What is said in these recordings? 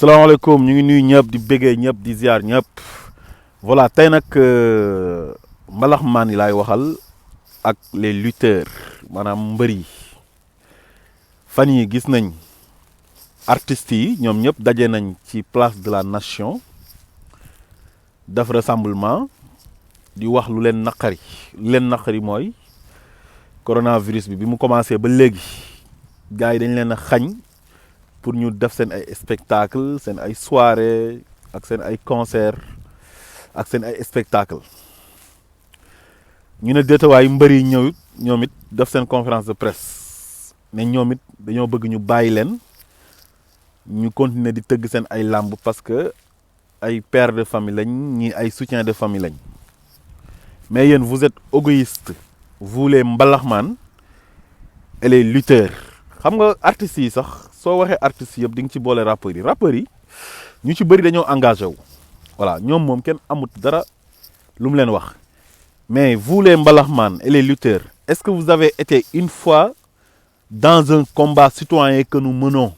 salaamaaleykum ñu ngi nuyu ñëpp di bëggee ñëpp di ziar ñëpp voilà tey nag mbalaxmaan yi laay waxal ak les lutteurs maanaam mbër yi fan yi gis nañ artistes yi ñoom ñëpp daje nañ ci place de la nation def rassemblement di wax lu leen naqari mooy coronavirus bi mu commencé ba léegi gars yi dañ leen a xañ pour ñu def seen ay spectacle seen ay soirée ak seen ay concert ak seen ay spectacle ñu ne déetawaay mbër yi ñëw ñoom it def seen conférence de presse ne ñoom it dañoo bëgg ñu bàyyi leen ñu continuer di tëgg seen ay làmb parce que ay père de famille lañ ñi ay soutien de famille lañ mais yéen vous êtes égoïste vous les mbalaxmaan et les lutteurs xam nga artistes yi sax soo waxee artistes yëpp di nga ci boole rappeurs yi ñu ci bëri dañoo engagé wu voilà ñoom moom kenn amut dara lu mu leen wax mais vous les mbalaxmaan et les lutteurs est-ce que vous avez été une fois dans un combat citoyen que nous menons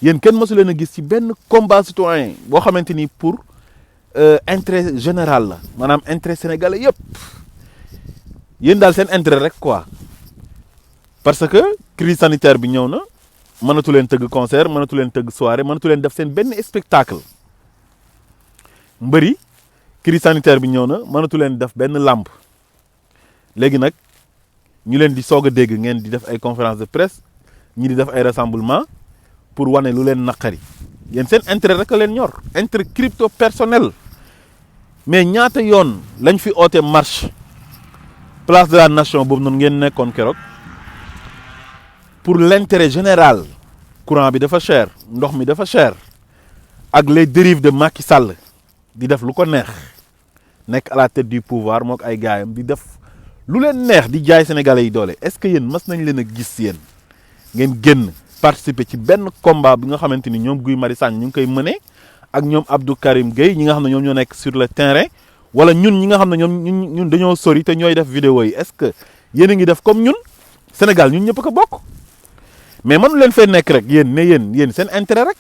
yéen kenn mësu leen a gis ci benn combat citoyen boo xamante ni pour intérêt général la maanaam intérêt sénégalais yëpp yéen daal seen intérêt rek quoi parce que crise sanitaire bi ñëw na mënatu leen tëgg concert mënatu leen tëgg soirée mënatu leen def seen benn spectacle mbëri crise sanitaire bi ñëw na mënatu leen def benn làmb léegi nag ñu leen di soog a dégg ngeen di def ay conférence de presse ñi di def ay rassemblement pour wane lu leen naqari yéen seen intérêt rek a leen ñor intérêt crypto personnel mais ñaata yoon lañ fi oote marche place de la nation boobu noonu ngeen nekkoon keroog pour l'intérêt général courant bi dafa cher ndox mi dafa cher ak les dérives de Macky Sall di def lu ko neex nekk à la tête du pouvoir mook ay gaayam di def lu leen neex di jaay sénégalais yi doole est-ce que yéen mas nañ leen a gis yéen ngeen génn participer ci benn combat bi nga xamante ni ñoom Guy Marius Sagna ñu ngi koy mëne ak ñoom Abdou Karim Gueye ñi nga xam ne ñoom ñoo nekk sur le terrain wala ñun ñi nga xam ne ñun dañoo sori te ñooy def vidéo yi est-ce que yéen a ngi def comme ñun Sénégal ñun ñëpp ko bokk mais mënu leen fee nekk rek yéen ne yéen seen intérêt rek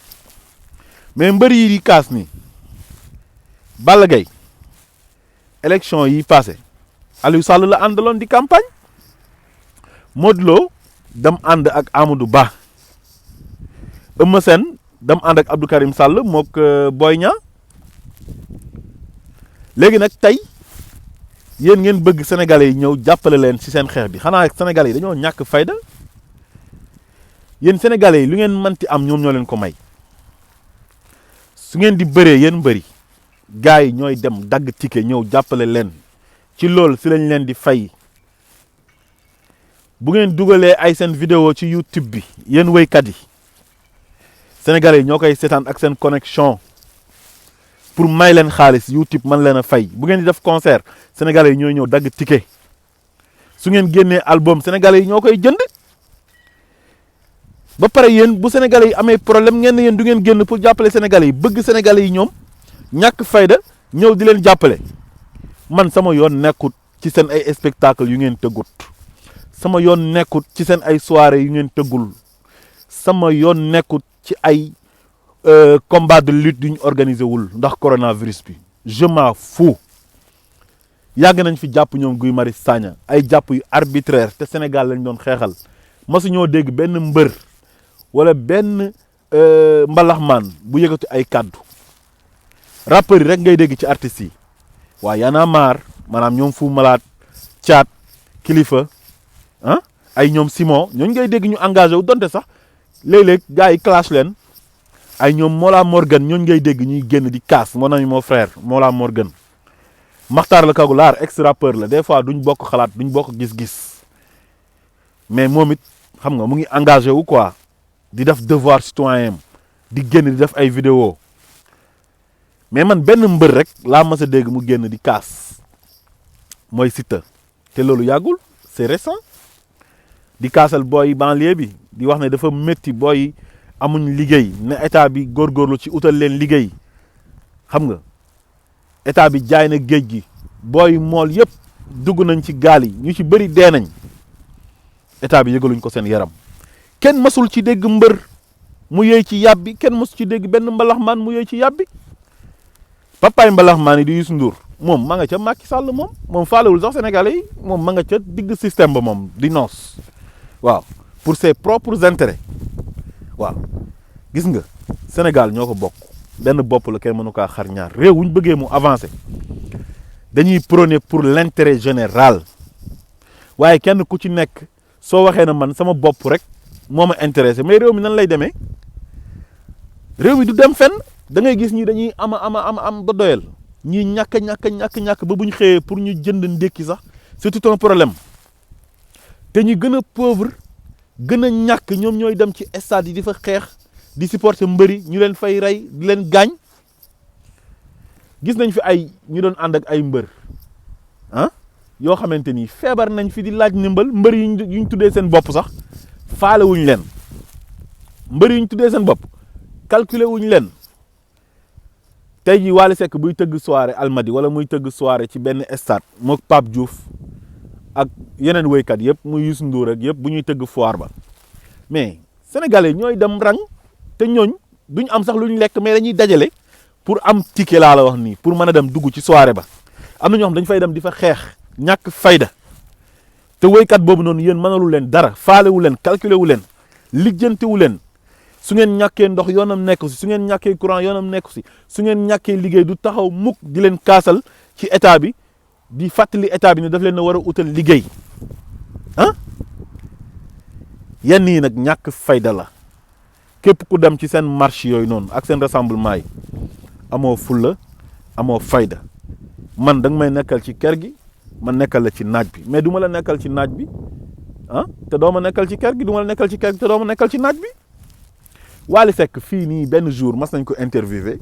mais mbër yi di kaas ni Balla Gaye élection yi passé Aliou Sall la àndaloon di campagne Modou Lo dem ànd ak Amadou Ba Eumeu Sène dem ànd ak Abdou Karim Sall mook Boy Niang léegi nag tey yéen ngeen bëgg sénégalais yi ñëw jàppale leen ci seen xeex bi xanaa sénégalais yi dañoo ñàkk fayda yéen sénégalais yi lu ngeen mënti am ñoom ñoo leen ko may su ngeen di bëree yéen bëri gars yi ñooy dem dagg ticket ñëw jàppale leen ci loolu si lañ leen di fay bu ngeen dugalee ay seen vidéo ci YouTube bi yéen wéykat yi sénégalais yi ñoo koy seetaan ak seen connexion pour may leen xaalis YouTube man leen a fay bu ngeen di def concert sénégalais yi ñooy ñëw dagg ticket su ngeen génnee album sénégalais yi ñoo koy jënd ba pare yéen bu sénégalais yi amee problème ngeen ne yéen du ngeen génn pour jàppale sénégalais yi bëgg sénégalais yi ñoom ñàkk fayda ñëw di leen jàppale man sama yoon nekkut ci seen ay spectacle yu ngeen tëggut sama yoon nekkut ci seen ay soirée yu ngeen tëggul sama yoon nekkut ci ay combat de lutte yu ñu organisé wul ndax coronavirus bi je m'en fous yàgg nañ fi jàpp ñoom Guy Marius Sagna ay jàpp yu arbitraire te Sénégal lañ doon xeexal masu ñoo dégg benn mbër wala benn mbalaxmaan bu yëkkati ay kàddu rappeurs yi rek ngay dégg ci artistes yi waaye Y'en a marre maanaam ñoom Fou Malade Thiat Kilifeu ah ay ñoom Simon ñooñu ngay dégg ñu engagé wu donte sax léeg-léeg gars yi clash leen ay ñoom Mola Morgan ñooñu ngay dégg ñuy génn di kaas mon ami mon frère Mola Morgan Makhtar la Kagulaar ex rappeur la des fois duñ bokk xalaat duñ bokk gis-gis mais moom it xam nga mu ngi engagé wu quoi di def devoir citoyen di génn di def ay vidéo mais man benn mbër rek laa mas a dégg mu génn di kaas mooy Siteu te loolu yàggul c'est récent di kaasal booy banlieue bi di wax ne dafa métti booy amuñ liggéey ne état bi góorgóorlu ci utal leen liggéey xam nga état bi jaay na géej gi booy mool yëpp dugg nañ ci gaal yi ñu ci bëri dee nañ état bi yëgaluñ ko seen yaram kenn masul ci dégg mbër mu yëy ci yàbbi kenn mos ci dégg benn mbalaxmaan mu yëy ci yàbbi papaay mbalaxmaan yi di Youssou Ndour moom ma nga ca Macky Sall moom faalewul sax Sénégalais yi moom ma nga ca digg système ba moom di noos waaw pour ses propres intérêts waaw gis nga Sénégal ñoo ko bokk benn bopp la kenn mënu kaa xar ñaar réew wuñ bëggee mu avancer dañuy prôner pour l'intérêt général waaye kenn ku ci nekk soo waxee na man sama bopp rek moo ma intéressé mais réew mi nan lay demee réew mi du dem fenn da ngay gis ñi dañuy am ba doyal ñii ñàkk ba bu ñu xëyee pour ñu jënd ndékki sax c'est tout un problème te ñu gën a pauvre gën a ñàkk ñoom ñooy dem ci stade yi di fa xeex di supporter mbëri ñu leen fay rey di leen gaañ gis nañ fi ay ñu doon ànd ak ay mbër ah yoo xamante ni feebar nañ fi di laaj ndimbal mbër yuñ tuddee seen bopp sax faale wuñ leen mbër yuñ tuddee seen bopp calculer wuñ leen tey jii Wally Seck buy tëgg soirée Almadi wala muy tëgg soirée ci benn stade mook Pape Diouf ak yeneen woykat yëpp muy Youssou Ndour ak yëpp bu ñuy tëgg foire ba mais sénégalais ñooy dem rang te ñooñ duñ am sax lu ñu lekk mais dañuy dajale pour am ticket laa la wax nii pour mën a dem dugg ci soirée ba am na ñoo xam dañ fay dem di fa xeex ñàkk fayda te woykat boobu noonu yéen mënalu leen dara faalewu leen calculer wu leen lijjantiwu leen su ngeen ñàkkee ndox yoonam nekku si su ngeen ñàkkee courant yoonam nekku si su ngeen ñàkkee liggéey du taxaw mukk di leen kaasal ci état bi di fàttali état bi ne daf leen a war a utal liggéey ah yenn yi nag ñàkk fayda la képp ku dem ci seen marche yooyu noonu ak seen rassemblement yi amoo fulla amoo fayda man da nga may nekkal ci kër gi ma nekkal la ci naaj bi mais du ma la nekkal ci naaj bi ah te doo ma nekkal ci kër gi du ma la nekkal ci kër gi te doo ma nekkal ci naaj bi Wally Seck fii nii benn jour mas nañ ko interviewé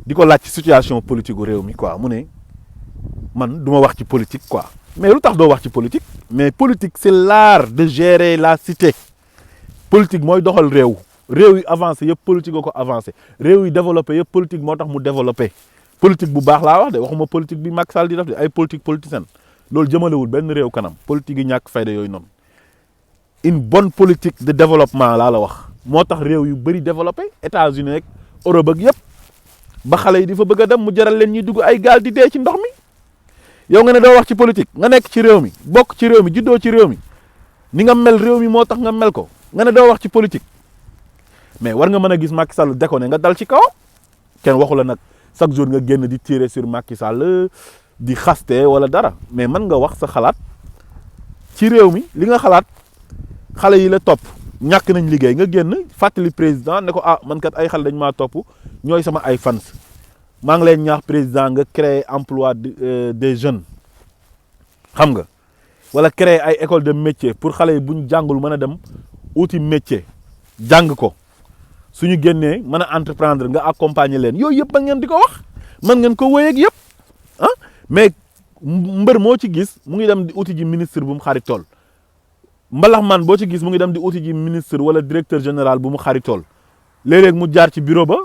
di ko laaj ci situation politique gu réew mi quoi mu ne man du ma wax ci politique quoi mais lu tax doo wax ci politique mais politique c'est l'art de gérer la cité politique mooy doxal réew yi avancé yëpp politique a ko avancé réew yi développé yëpp politique moo tax mu développé politique bu baax laa wax de waxuma politique bi Macky Sall di def de ay politique politicienne loolu jëmalewul benn réew kanam politique yi ñàkk fayda yooyu noonu une bonne politique de développement laa la wax moo tax réew yu bëri développé États-Unis ak Europe ak yëpp ba xale yi di fa bëgg a dem mu jaral leen ñuy dugg ay gaal di dee ci ndox mi yow nga ne doo wax ci politique nga nekk ci réew mi bokk ci réew mi juddoo ci réew mi ni nga mel réew mi moo tax nga mel ko nga ne doo wax ci politique mais war nga mën a gis Macky Sall déconné nga dal ci kaw kenn waxu la nag chaque jour nga génn di tirer sur Macky Sall di xaste wala dara mais mën nga wax sa xalaat ci réew mi li nga xalaat xale yi la topp ñàkk nañ liggéey nga génn fàttali président ne ko ah man kat ay xale dañ maa topp ñooy sama ay fans maa ngi leen ñaax président nga créer emploi des jeunes xam nga wala créer ay école de métier pour xale yi buñ jàngul mën a dem uti métier jàng ko suñu génnee mën a entreprendre nga accompagner leen yooyu yëpp mën ngeen di ko wax mën ngeen ko wéy ak yëpp ah mais mbër moo ci gis mu ngi dem di uti ji ministre bu mu xaritool mbalax man boo ci gis mu ngi dem di uti ji ministre wala directeur général bu mu xaritool léeg-léeg mu jaar ci bureau ba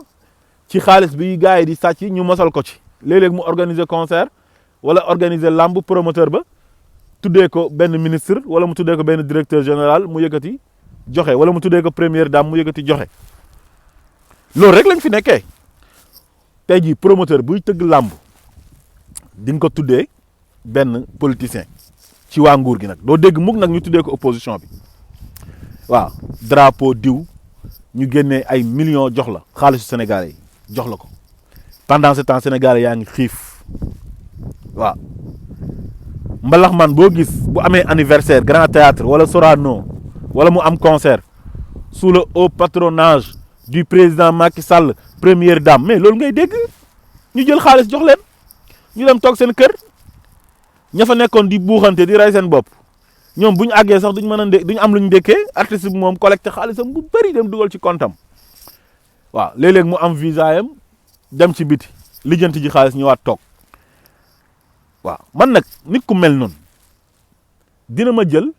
ci xaalis bi gars yi di sàcc ñu mosal ko ci léeg-léeg mu organiser concert wala organiser lamb promoteur ba tuddee ko benn ministre wala mu tuddee ko benn directeur général mu yëkkati joxe wala mu tuddee ko première dame mu yëkkati joxe loolu rek lañ fi nekkee tey jii promoteur buy tëgg lamb di nga ko tuddee benn politicien ci waa nguur gi nag doo dégg mukk nag ñu tuddee ko opposition bi waaw drapeau diw ñu génnee ay millions jox la xaalisu Sénégalais yi jox la ko pendant ce temps Sénégalais yaa ngi xiif waaw mbalax man boo gis bu amee anniversaire Grand Théâtre wala Sorano wala mu am concert sous le haut patronage du président Macky Sall première dame mais loolu ngay dégg ñu jël xaalis jox leen ñu dem toog seen kër ña fa nekkoon di buuxante di rey seen bopp ñoom bu ñu àggee sax duñ mën a duñ am lu ñu ndékkee artiste bi moom collecté xaalisam bu bëri dem dugal ci comptam waaw léeg-léeg mu am visa yam dem ci biti lijjanti ji xaalis ñëwaat toog waaw man nag nit ku mel noonu dina ma jël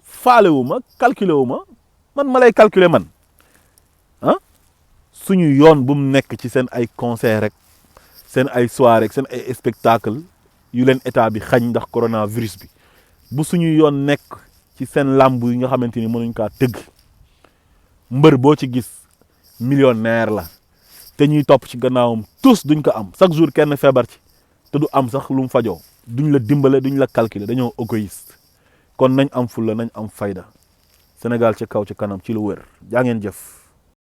faale wu ma calculer wu man ma lay calculer man ah suñu yoon bu mu nekk ci seen ay concert rek seen ay soirée rek seen ay spectacle yu leen état bi xañ ndax coronavirus bi bu suñu yoon nekk ci seen làmb yi nga xamante ni mënuñ kaa tëgg mbër boo ci gis millionnaire la te ñuy topp ci gannaawam tous duñ ko am chaque jour kenn feebar ci te du am sax lu mu fajoo duñ la dimbale duñ la calculer dañoo égoïste kon nañ am fulla nañ am fayda Sénégal ci kaw ci kanam ci lu wér jaa ngeen jëf